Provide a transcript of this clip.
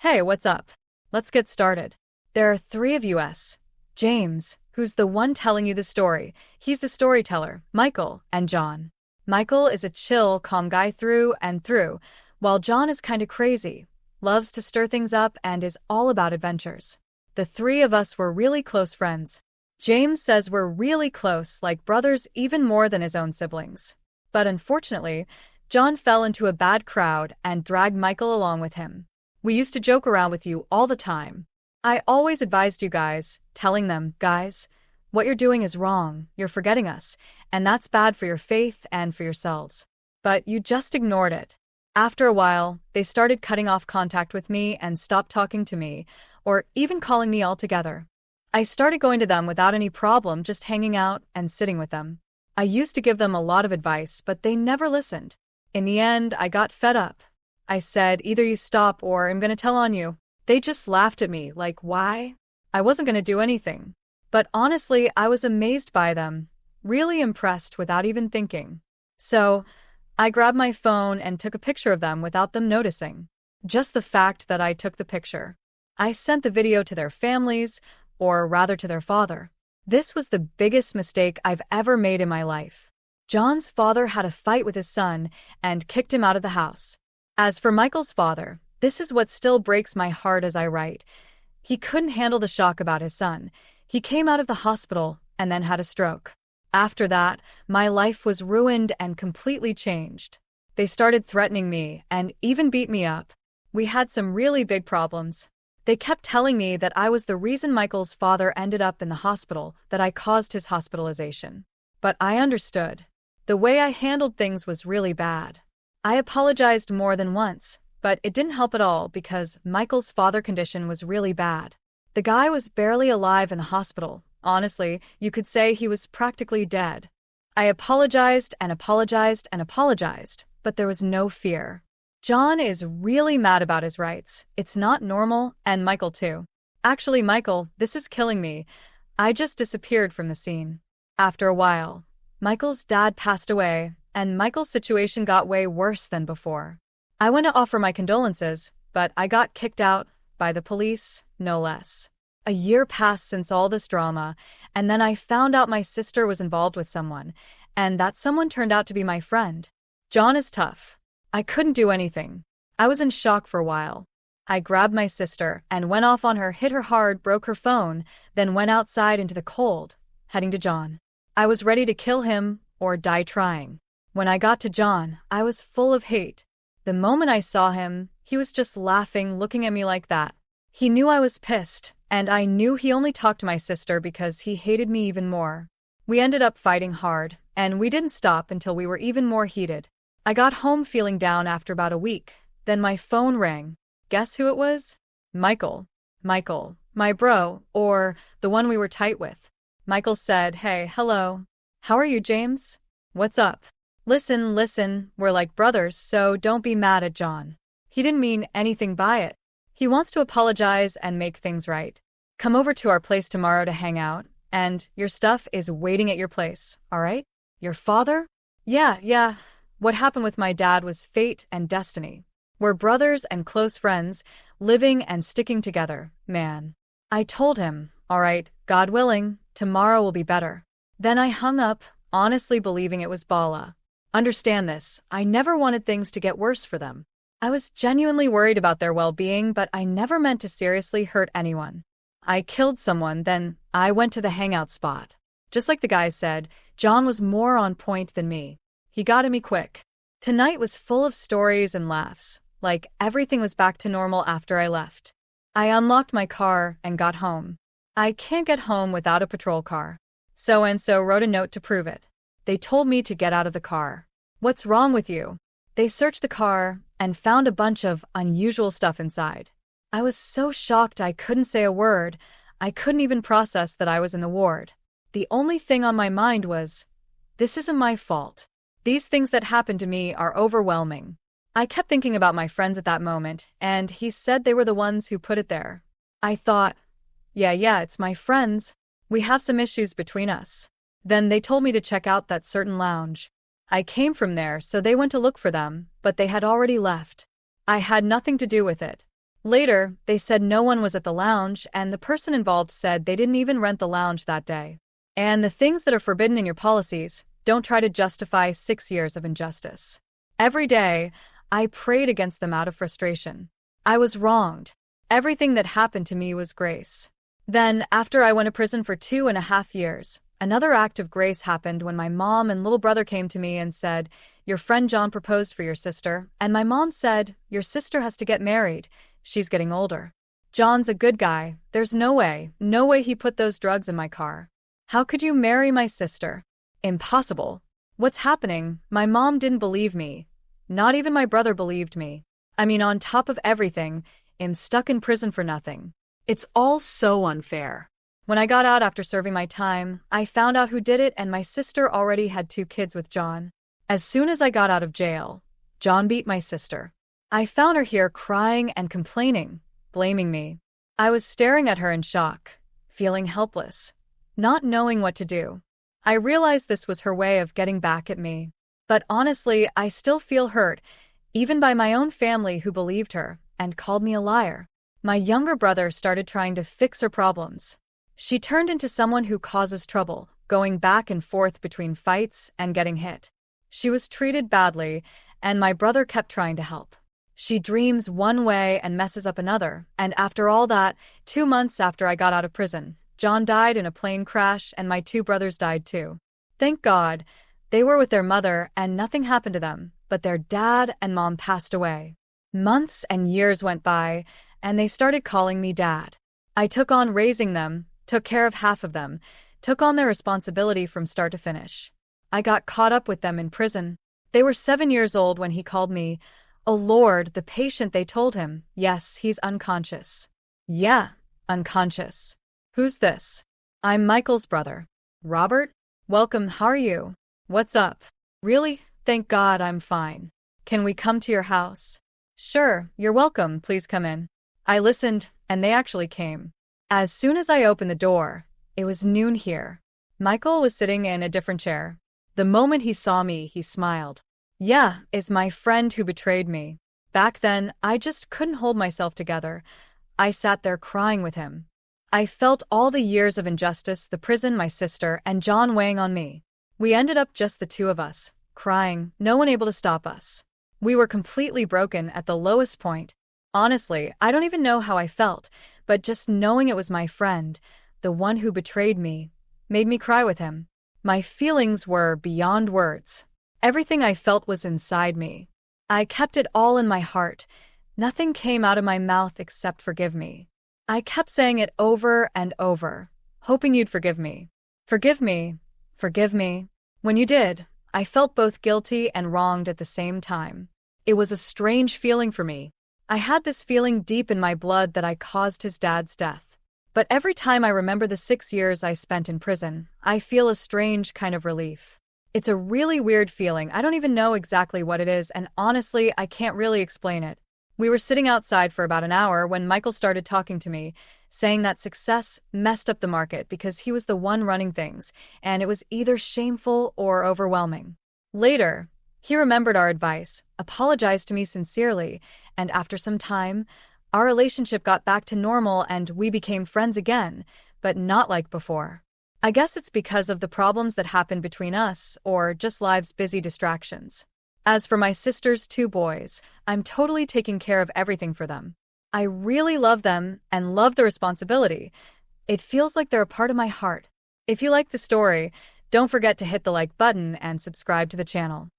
Hey, what's up? Let's get started. There are three of us. James, who's the one telling you the story. He's the storyteller. Michael and John. Michael is a chill, calm guy through and through, while John is kinda crazy, loves to stir things up and is all about adventures. The three of us were really close friends. James says we're really close, like brothers even more than his own siblings. But unfortunately, John fell into a bad crowd and dragged Michael along with him. We used to joke around with you all the time. I always advised you guys, telling them, guys, what you're doing is wrong, you're forgetting us, and that's bad for your faith and for yourselves. But you just ignored it. After a while, they started cutting off contact with me and stopped talking to me, or even calling me altogether. I started going to them without any problem, just hanging out and sitting with them. I used to give them a lot of advice, but they never listened. In the end, I got fed up. I said, either you stop or I'm gonna tell on you. They just laughed at me, like, why? I wasn't gonna do anything. But honestly, I was amazed by them, really impressed without even thinking. So, I grabbed my phone and took a picture of them without them noticing. Just the fact that I took the picture. I sent the video to their families, or rather to their father. This was the biggest mistake I've ever made in my life. John's father had a fight with his son and kicked him out of the house. As for Michael's father, this is what still breaks my heart as I write. He couldn't handle the shock about his son. He came out of the hospital and then had a stroke. After that, my life was ruined and completely changed. They started threatening me and even beat me up. We had some really big problems. They kept telling me that I was the reason Michael's father ended up in the hospital, that I caused his hospitalization. But I understood. The way I handled things was really bad. I apologized more than once, but it didn't help at all because Michael's father's condition was really bad. The guy was barely alive in the hospital. Honestly, you could say he was practically dead. I apologized and apologized and apologized, but there was no fear. John is really mad about his rights. It's not normal, and Michael too. Actually, Michael, this is killing me. I just disappeared from the scene. After a while, Michael's dad passed away, and Michael's situation got way worse than before. I went to offer my condolences, but I got kicked out by the police, no less. A year passed since all this drama, and then I found out my sister was involved with someone, and that someone turned out to be my friend. John is tough. I couldn't do anything. I was in shock for a while. I grabbed my sister and went off on her, hit her hard, broke her phone, then went outside into the cold, heading to John. I was ready to kill him or die trying. When I got to John, I was full of hate. The moment I saw him, he was just laughing, looking at me like that. He knew I was pissed, and I knew he only talked to my sister because he hated me even more. We ended up fighting hard, and we didn't stop until we were even more heated. I got home feeling down after about a week. Then my phone rang. Guess who it was? Michael. Michael, my bro, or the one we were tight with. Michael said, hey, hello. How are you, James? What's up? Listen, we're like brothers, so don't be mad at John. He didn't mean anything by it. He wants to apologize and make things right. Come over to our place tomorrow to hang out, and your stuff is waiting at your place, all right? Your father? Yeah. What happened with my dad was fate and destiny. We're brothers and close friends, living and sticking together, man. I told him, all right, God willing, tomorrow will be better. Then I hung up, honestly believing it was Bala. Understand this, I never wanted things to get worse for them. I was genuinely worried about their well-being, but I never meant to seriously hurt anyone. I killed someone, then I went to the hangout spot. Just like the guy said, John was more on point than me. He got at me quick. Tonight was full of stories and laughs, like everything was back to normal after I left. I unlocked my car and got home. I can't get home without a patrol car. So-and-so wrote a note to prove it. They told me to get out of the car. What's wrong with you? They searched the car and found a bunch of unusual stuff inside. I was so shocked I couldn't say a word. I couldn't even process that I was in the ward. The only thing on my mind was, this isn't my fault. These things that happened to me are overwhelming. I kept thinking about my friends at that moment, and he said they were the ones who put it there. I thought, yeah, it's my friends. We have some issues between us. Then they told me to check out that certain lounge. I came from there, so they went to look for them, but they had already left. I had nothing to do with it. Later, they said no one was at the lounge, and the person involved said they didn't even rent the lounge that day. And the things that are forbidden in your policies, don't try to justify 6 years of injustice. Every day, I prayed against them out of frustration. I was wronged. Everything that happened to me was grace. Then, after I went to prison for 2.5 years, another act of grace happened when my mom and little brother came to me and said, "Your friend John proposed for your sister," and my mom said, "Your sister has to get married. She's getting older. John's a good guy. There's no way he put those drugs in my car. How could you marry my sister? Impossible. What's happening?" My mom didn't believe me. Not even my brother believed me. I mean, on top of everything, I'm stuck in prison for nothing. It's all so unfair. When I got out after serving my time, I found out who did it, and my sister already had 2 kids with John. As soon as I got out of jail, John beat my sister. I found her here crying and complaining, blaming me. I was staring at her in shock, feeling helpless, not knowing what to do. I realized this was her way of getting back at me. But honestly, I still feel hurt, even by my own family who believed her and called me a liar. My younger brother started trying to fix her problems. She turned into someone who causes trouble, going back and forth between fights and getting hit. She was treated badly, and my brother kept trying to help. She dreams one way and messes up another, and after all that, 2 months after I got out of prison, John died in a plane crash and my 2 brothers died too. Thank God, they were with their mother and nothing happened to them, but their dad and mom passed away. Months and years went by, and they started calling me dad. I took on raising them, took care of half of them, took on their responsibility from start to finish. I got caught up with them in prison. They were 7 years old when he called me. "Oh Lord," the patient, they told him. "Yes, he's unconscious." "Yeah, unconscious." "Who's this?" "I'm Michael's brother." "Robert? Welcome, how are you?" "What's up?" "Really? Thank God I'm fine. Can we come to your house?" "Sure, you're welcome, please come in." I listened, and they actually came. As soon as I opened the door, it was noon here. Michael was sitting in a different chair. The moment he saw me, he smiled. "Yeah, it's my friend who betrayed me." Back then, I just couldn't hold myself together. I sat there crying with him. I felt all the years of injustice, the prison, my sister, and John weighing on me. We ended up just the 2 of us, crying, no one able to stop us. We were completely broken at the lowest point. Honestly, I don't even know how I felt, but just knowing it was my friend, the one who betrayed me, made me cry with him. My feelings were beyond words. Everything I felt was inside me. I kept it all in my heart. Nothing came out of my mouth except "forgive me." I kept saying it over and over, hoping you'd forgive me. "Forgive me. Forgive me." When you did, I felt both guilty and wronged at the same time. It was a strange feeling for me. I had this feeling deep in my blood that I caused his dad's death. But every time I remember the 6 years I spent in prison, I feel a strange kind of relief. It's a really weird feeling. I don't even know exactly what it is, and honestly, I can't really explain it. We were sitting outside for about an hour when Michael started talking to me, saying that success messed up the market because he was the one running things, and it was either shameful or overwhelming. Later, he remembered our advice, apologized to me sincerely, and after some time, our relationship got back to normal and we became friends again, but not like before. I guess it's because of the problems that happened between us, or just life's busy distractions. As for my sister's 2 boys, I'm totally taking care of everything for them. I really love them and love the responsibility. It feels like they're a part of my heart. If you like the story, don't forget to hit the like button and subscribe to the channel.